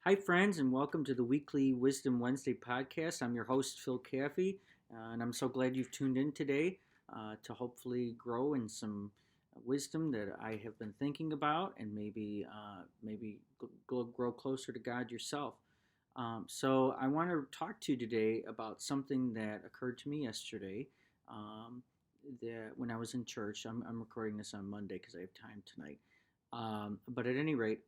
Hi, friends, and welcome to the weekly Wisdom Wednesday podcast. I'm your host, Phil Caffee, and I'm so glad you've tuned in today to hopefully grow in some wisdom that I have been thinking about, and maybe grow closer to God yourself. So I want to talk to you today about something that occurred to me yesterday. Um, that when I was in church, I'm recording this on Monday because I have time tonight. But at any rate,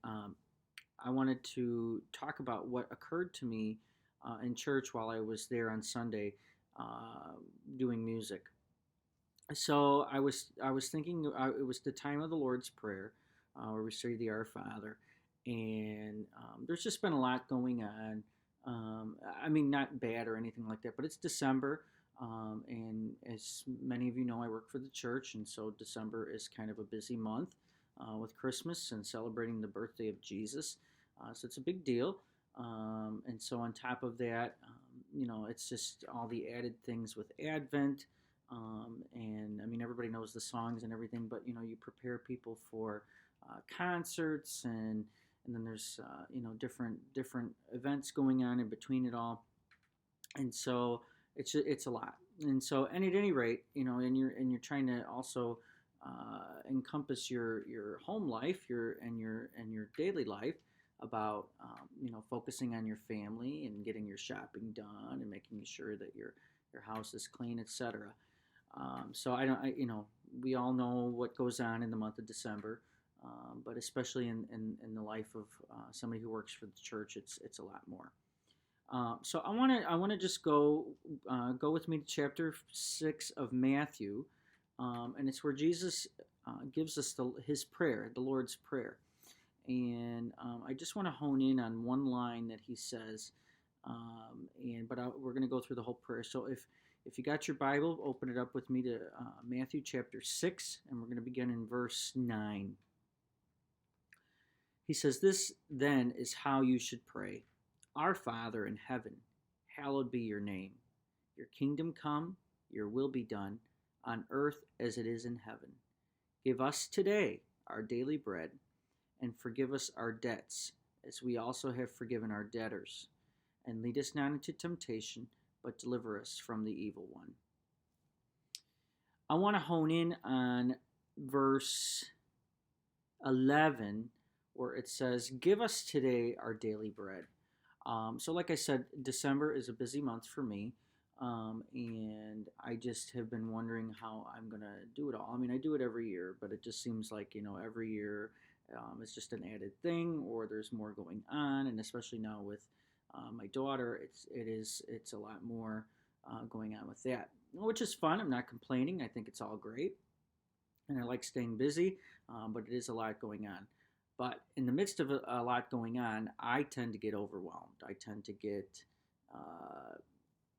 I wanted to talk about what occurred to me in church while I was there on Sunday uh, doing music. So I was thinking it was the time of the Lord's Prayer where we say the Our Father, and there's just been a lot going on. I mean, not bad or anything like that, but it's December. And as many of you know, I work for the church, and so December is kind of a busy month with Christmas and celebrating the birthday of Jesus. So it's a big deal. And so on top of that, it's just all the added things with Advent. And I mean, everybody knows the songs and everything, but you prepare people for concerts and then there's different events going on in between it all, and so it's a lot. And so, and at any rate, and you're trying to also encompass your home life, your daily life about focusing on your family and getting your shopping done and making sure that your house is clean, etc. So I don't, we all know what goes on in the month of December, but especially in the life of somebody who works for the church, it's a lot more. So I want to just go with me to chapter 6 of Matthew, and it's where Jesus gives us his prayer, the Lord's prayer, and I just want to hone in on one line that he says, we're going to go through the whole prayer. So if you got your Bible, open it up with me to Matthew chapter 6, and we're going to begin in verse 9. He says, "This then is how you should pray. Our Father in heaven, hallowed be your name. Your kingdom come, your will be done, on earth as it is in heaven. Give us today our daily bread, and forgive us our debts, as we also have forgiven our debtors. And lead us not into temptation, but deliver us from the evil one." I want to hone in on verse 11, where it says, "Give us today our daily bread." So, like I said, December is a busy month for me, and I just have been wondering how I'm going to do it all. I mean, I do it every year, but it just seems like, every year it's just an added thing, or there's more going on, and especially now with my daughter, it's a lot more going on with that, which is fun. I'm not complaining. I think it's all great, and I like staying busy, but it is a lot going on. But in the midst of a lot going on, I tend to get overwhelmed. I tend to get uh,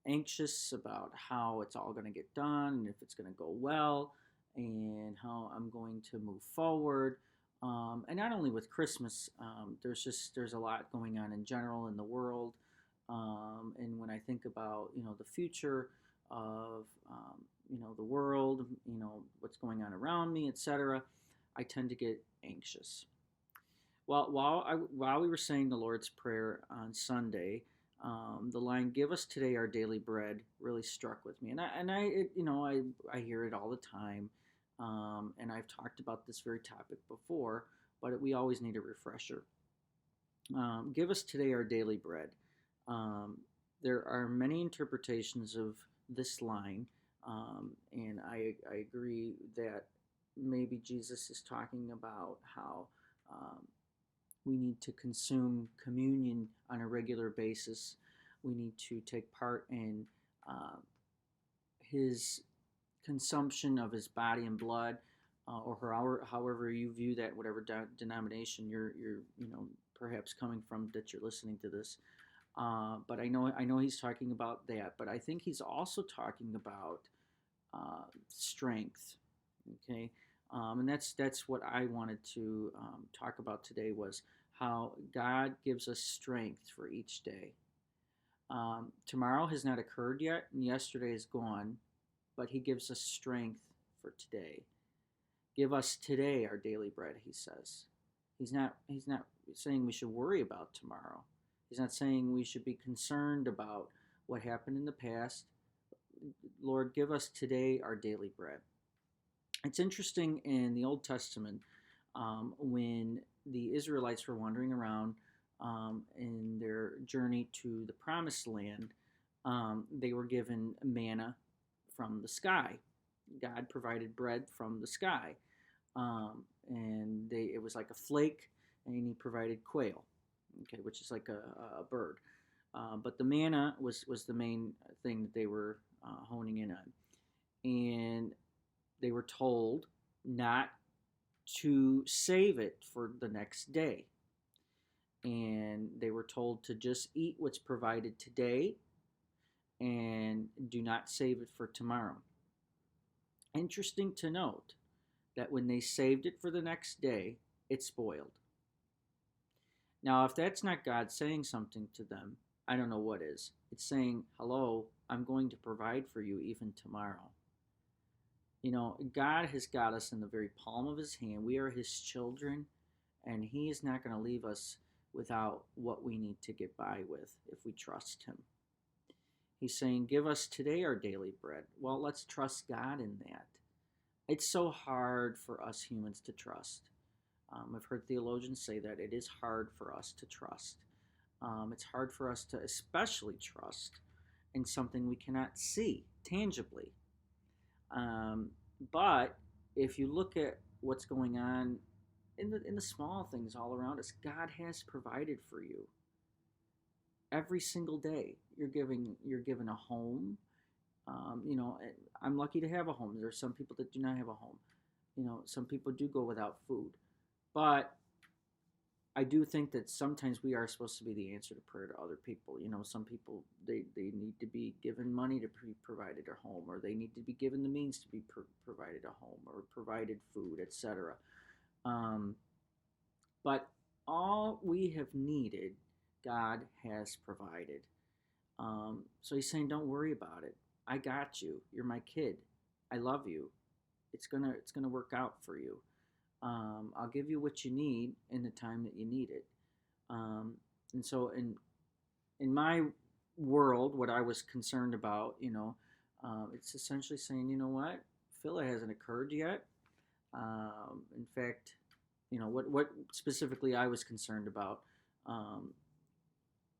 anxious about how it's all going to get done and if it's going to go well and how I'm going to move forward. And not only with Christmas, there's a lot going on in general in the world. And when I think about the future of the world, what's going on around me, etc., I tend to get anxious. Well, while we were saying the Lord's Prayer on Sunday, the line "Give us today our daily bread" really struck with me, I hear it all the time, and I've talked about this very topic before, but we always need a refresher. Give us today our daily bread. Um, there are many interpretations of this line, and I agree that maybe Jesus is talking about how we need to consume communion on a regular basis. We need to take part in uh, his consumption of his body and blood, or however you view that, whatever denomination you're perhaps coming from that you're listening to this. But I know he's talking about that. But I think he's also talking about strength. Okay, and that's what I wanted to talk about today was how God gives us strength for each day. Tomorrow has not occurred yet, and yesterday is gone, but He gives us strength for today. Give us today our daily bread, He says. He's not saying we should worry about tomorrow. He's not saying we should be concerned about what happened in the past. Lord, give us today our daily bread. It's interesting in the Old Testament when the Israelites were wandering around in their journey to the Promised Land, they were given manna from the sky. God provided bread from the sky, and it was like a flake, and He provided quail, okay, which is like a bird. But the manna was the main thing that they were honing in on, and they were told not to save it for the next day. And they were told to just eat what's provided today and do not save it for tomorrow. Interesting to note that when they saved it for the next day, it spoiled. Now, if that's not God saying something to them, I don't know what is. It's saying, hello, I'm going to provide for you even tomorrow. You know, God has got us in the very palm of His hand. We are His children, and He is not going to leave us without what we need to get by with if we trust Him. He's saying, give us today our daily bread. Well, let's trust God in that. It's so hard for us humans to trust. I've heard theologians say that it is hard for us to trust. It's hard for us to especially trust in something we cannot see tangibly. But if you look at what's going on in the small things all around us, God has provided for you. Every single day, you're given a home. You know, I'm lucky to have a home. There are some people that do not have a home. You know, some people do go without food. But I do think that sometimes we are supposed to be the answer to prayer to other people. You know, some people, they need to be given money to be provided a home, or they need to be given the means to be provided a home, or provided food, etc. But all we have needed, God has provided. So He's saying, don't worry about it. I got you. You're my kid. I love you. It's gonna work out for you. I'll give you what you need in the time that you need it. And so in my world, what I was concerned about, it's essentially saying, you know what, Phil, it hasn't occurred yet. In fact, what specifically I was concerned about.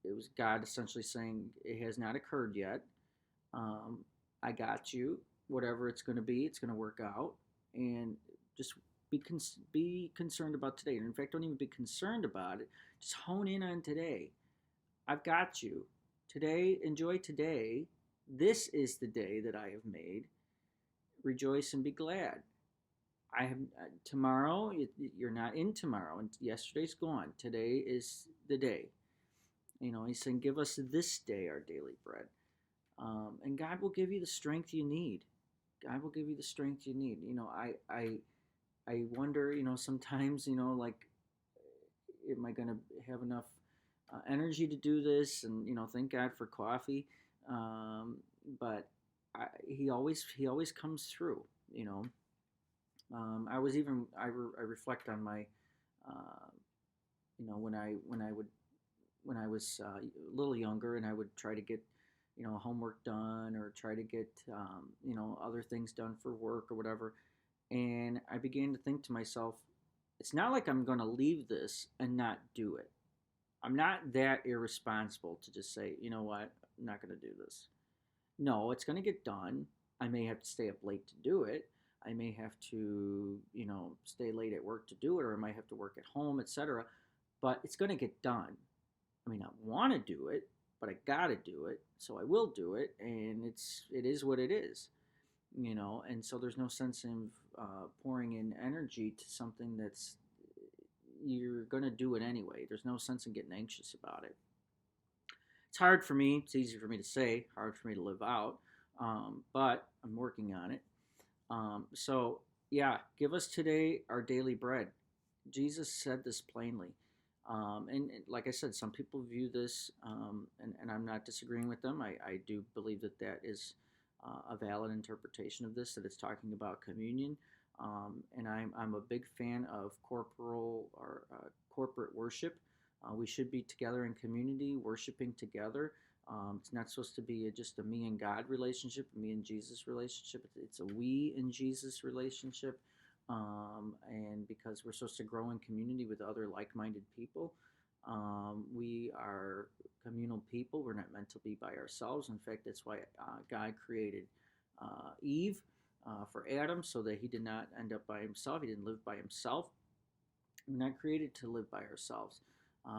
It was God essentially saying it has not occurred yet. I got you. Whatever it's going to be, it's going to work out, and just be concerned about today. And in fact, don't even be concerned about it. Just hone in on today. I've got you. Today, enjoy today. This is the day that I have made. Rejoice and be glad. I have tomorrow. You're not in tomorrow, and yesterday's gone. Today is the day. He's saying, "Give us this day our daily bread," and God will give you the strength you need. God will give you the strength you need. I wonder, sometimes, like, am I going to have enough energy to do this? And thank God for coffee, but he always comes through. I reflect on my, when I was a little younger, and I would try to get homework done, or try to get other things done for work or whatever. And I began to think to myself, it's not like I'm going to leave this and not do it. I'm not that irresponsible to just say, you know what, I'm not going to do this. No, it's going to get done. I may have to stay up late to do it. I may have to, stay late at work to do it, or I might have to work at home, etc. But it's going to get done. I may not want to do it, but I got to do it, so I will do it, and it is what it is. And so there's no sense in pouring in energy to something that's, you're going to do it anyway. There's no sense in getting anxious about it. It's hard for me. It's easy for me to say, hard for me to live out, but I'm working on it. So, yeah, give us today our daily bread. Jesus said this plainly. And like I said, some people view this, and I'm not disagreeing with them. I do believe that is a valid interpretation of this, that it's talking about communion. And I'm a big fan of corporate worship. We should be together in community, worshiping together. It's not supposed to be just a me and God relationship, a me and Jesus relationship. It's a we and Jesus relationship. And because we're supposed to grow in community with other like minded people, we are communal people. We're not meant to be by ourselves. In fact, that's why God created Eve for Adam so that he did not end up by himself. He didn't live by himself. We're not created to live by ourselves.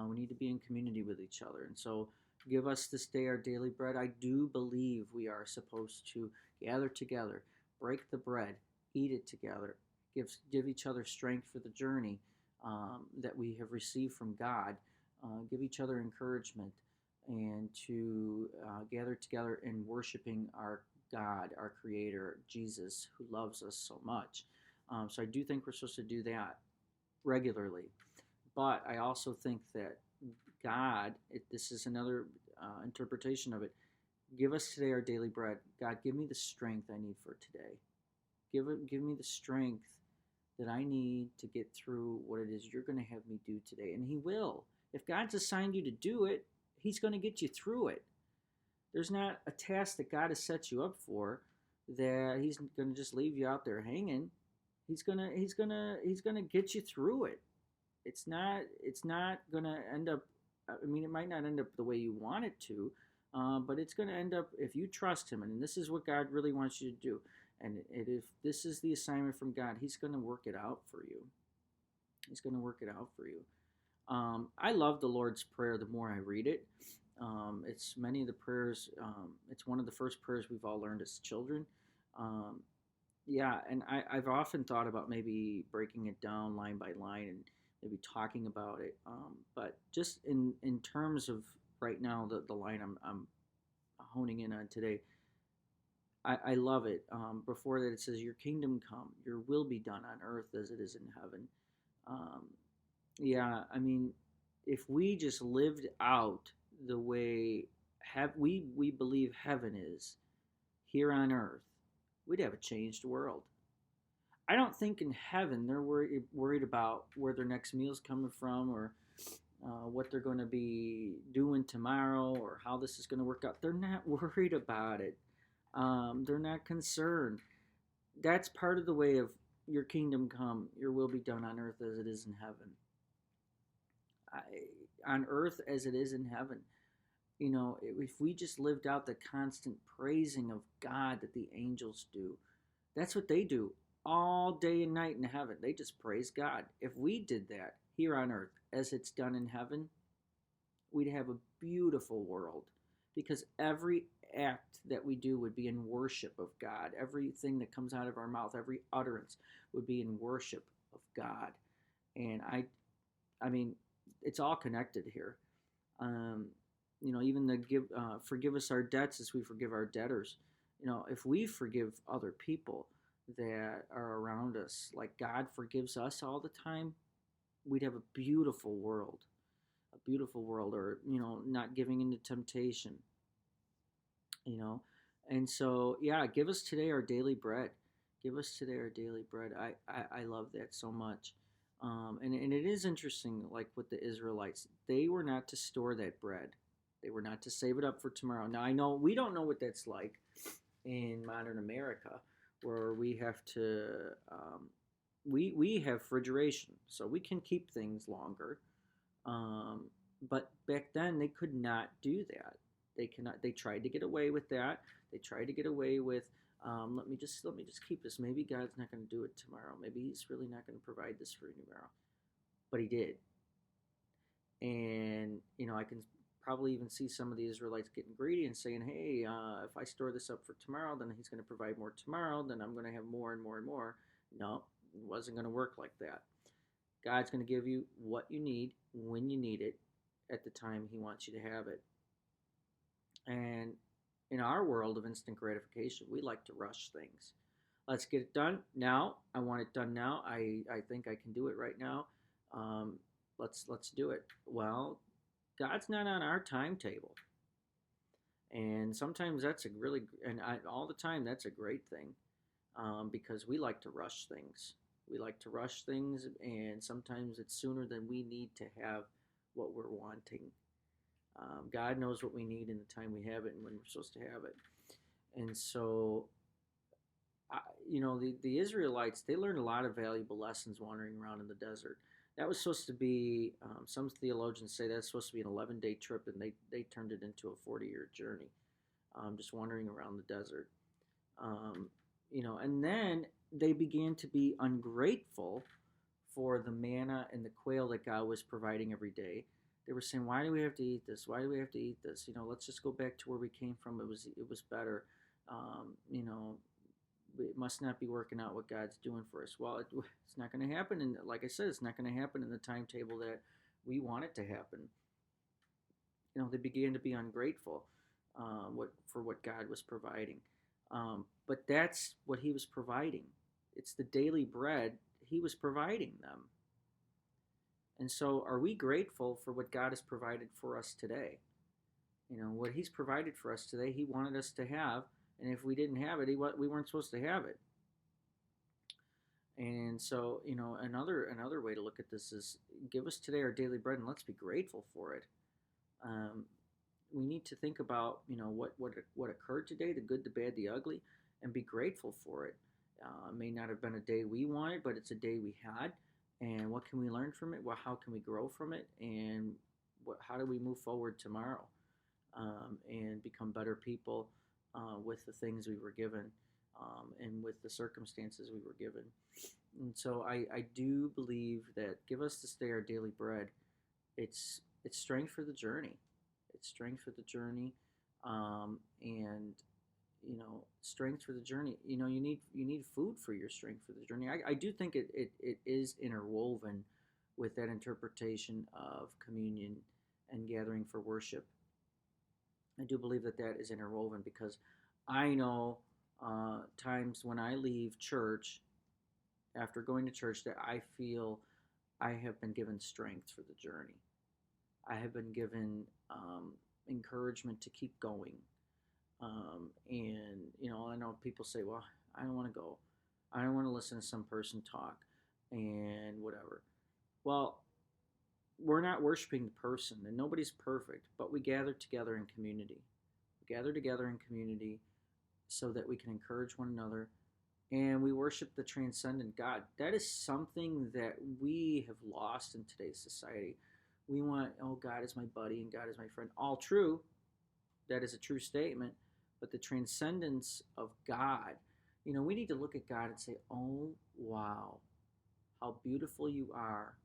We need to be in community with each other. And so, give us this day our daily bread. I do believe we are supposed to gather together, break the bread, eat it together, give each other strength for the journey that we have received from God, give each other encouragement, and to gather together in worshiping our God, our Creator, Jesus, who loves us so much. So I do think we're supposed to do that regularly. But I also think that God, this is another interpretation of it. Give us today our daily bread. God, give me the strength I need for today. Give me the strength that I need to get through what it is you're going to have me do today. And He will. If God's assigned you to do it, He's going to get you through it. There's not a task that God has set you up for that He's going to just leave you out there hanging. He's gonna get you through it. It's not gonna end up. I mean, it might not end up the way you want it to, but it's gonna end up if you trust Him, and this is what God really wants you to do. And if this is the assignment from God, He's gonna work it out for you. He's gonna work it out for you. I love the Lord's Prayer. The more I read it, it's many of the prayers. It's one of the first prayers we've all learned as children. Yeah, and I've often thought about maybe breaking it down line by line and maybe talking about it. But just in terms of right now, the line I'm honing in on today, I love it. Before that, it says, "Your kingdom come, your will be done on earth as it is in heaven." Um, yeah, I mean, if we just lived out the way we believe heaven is here on earth, we'd have a changed world. I don't think in heaven they're worried about where their next meal's coming from or what they're going to be doing tomorrow or how this is going to work out. They're not worried about it. They're not concerned. That's part of the way of your kingdom come, your will be done on earth as it is in heaven. On earth as it is in heaven. You know, if we just lived out the constant praising of God that the angels do, that's what they do all day and night in heaven. They just praise God. If we did that here on earth as it's done in heaven, we'd have a beautiful world because every act that we do would be in worship of God. Everything that comes out of our mouth, every utterance would be in worship of God. And I mean, it's all connected here. You know, even the forgive us our debts as we forgive our debtors. You know, if we forgive other people that are around us like God forgives us all the time, we'd have a beautiful world. A beautiful world, or, you know, not giving into temptation. You know, and so, yeah, give us today our daily bread. Give us today our daily bread. I love that so much. And it is interesting, like with the Israelites, they were not to store that bread. They were not to save it up for tomorrow. Now, I know we don't know what that's like in modern America, where we have to, we have refrigeration, so we can keep things longer. But back then, they could not do that. They cannot. They tried to get away with that. They tried to get away with, let me just keep this. Maybe God's not going to do it tomorrow. Maybe He's really not going to provide this for you tomorrow. But He did. And, you know, I can probably even see some of the Israelites getting greedy and saying, hey, if I store this up for tomorrow, then He's going to provide more tomorrow. Then I'm going to have more and more and more. No, it wasn't going to work like that. God's going to give you what you need when you need it at the time He wants you to have it. And in our world of instant gratification, we like to rush things. Let's get it done now. I want it done now. I think I can do it right now. Let's do it. Well, God's not on our timetable. And sometimes that's all the time, that's a great thing, because we like to rush things. We like to rush things, and sometimes it's sooner than we need to have what we're wanting. God knows what we need in the time we have it and when we're supposed to have it. And so, the Israelites, they learned a lot of valuable lessons wandering around in the desert. That was supposed to be, some theologians say that's supposed to be an 11-day trip, and they turned it into a 40-year journey, just wandering around the desert. Um, and then they began to be ungrateful for the manna and the quail that God was providing every day. They were saying, "Why do we have to eat this? Why do we have to eat this? Let's just go back to where we came from. It was better. Um, you know, it must not be working out what God's doing for us." Well, it's not going to happen, and like I said, it's not going to happen in the timetable that we want it to happen. They began to be ungrateful, for what God was providing. But that's what He was providing. It's the daily bread He was providing them. And so, are we grateful for what God has provided for us today? What He's provided for us today, He wanted us to have, and if we didn't have it, we weren't supposed to have it. And so, another way to look at this is, give us today our daily bread, and let's be grateful for it. We need to think about, what occurred today, the good, the bad, the ugly, and be grateful for it. It may not have been a day we wanted, but it's a day we had. And what can we learn from it? Well, how can we grow from it? And how do we move forward tomorrow, and become better people, with the things we were given, and with the circumstances we were given? And so I do believe that give us this day our daily bread. It's strength for the journey. It's strength for the journey, and strength for the journey. You need food for your strength for the journey. I do think it is interwoven with that interpretation of communion and gathering for worship. I do believe that is interwoven, because I know, times when I leave church, after going to church, that I feel I have been given strength for the journey. I have been given, encouragement to keep going. And I know people say, "Well, I don't want to go. I don't want to listen to some person talk and whatever." Well, we're not worshiping the person, and nobody's perfect, but we gather together in community. We gather together in community so that we can encourage one another, and we worship the transcendent God. That is something that we have lost in today's society. We want, "Oh, God is my buddy and God is my friend." All true. That is a true statement. But the transcendence of God, we need to look at God and say, "Oh, wow, how beautiful you are,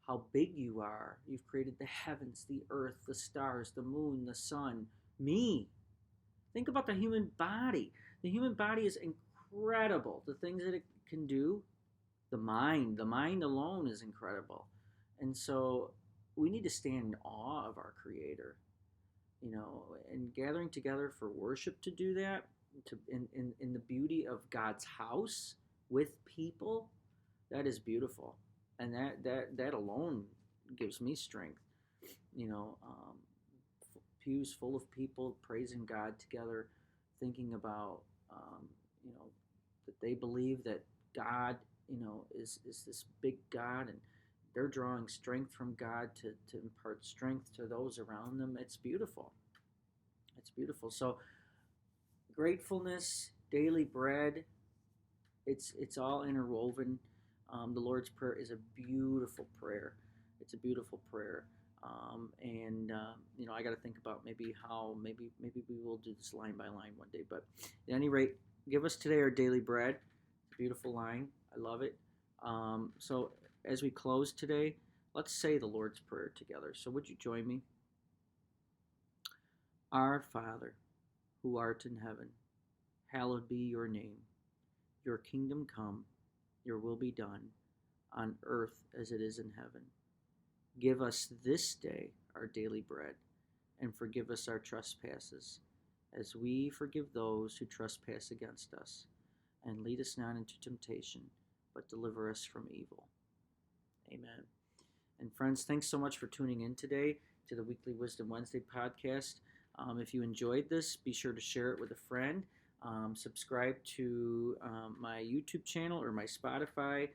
how big you are. You've created the heavens, the earth, the stars, the moon, the sun, me." Think about the human body. The human body is incredible. The things that it can do, the mind alone is incredible. And so we need to stand in awe of our Creator, and gathering together for worship to do that, in the beauty of God's house with people, that is beautiful. And that alone gives me strength. You know, um, Pews full of people praising God together, thinking about, um, you know, that they believe that God, is this big God, and they're drawing strength from God to impart strength to those around them. It's beautiful. It's beautiful. So gratefulness, daily bread, it's all interwoven. The Lord's Prayer is a beautiful prayer. It's a beautiful prayer. And I got to think about maybe we will do this line by line one day. But at any rate, give us today our daily bread. It's a beautiful line. I love it. So as we close today, let's say the Lord's Prayer together. So would you join me? Our Father, who art in heaven, hallowed be your name. Your kingdom come, your will be done, on earth as it is in heaven. Give us this day our daily bread, and forgive us our trespasses, as we forgive those who trespass against us. And lead us not into temptation, but deliver us from evil. Amen. And friends, thanks so much for tuning in today to the Weekly Wisdom Wednesday podcast. If you enjoyed this, be sure to share it with a friend. Subscribe to my YouTube channel or my Spotify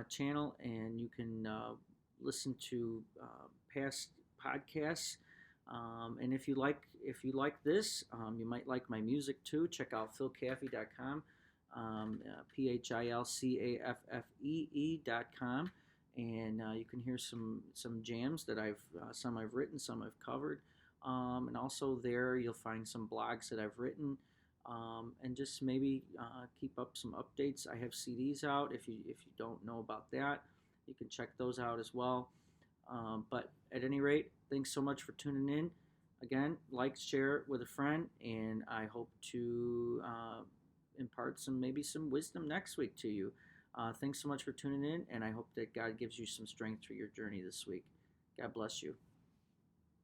channel, and you can listen to past podcasts. And if you like this, you might like my music too. Check out philcaffee.com, philcaffee.com, and you can hear some jams that some I've written, some I've covered, and also there you'll find some blogs that I've written, and just maybe keep up some updates. I have CDs out. If you don't know about that, you can check those out as well. But at any rate, thanks so much for tuning in. Again, like, share it with a friend, and I hope to impart maybe some wisdom next week to you. Thanks so much for tuning in, and I hope that God gives you some strength through your journey this week. God bless you.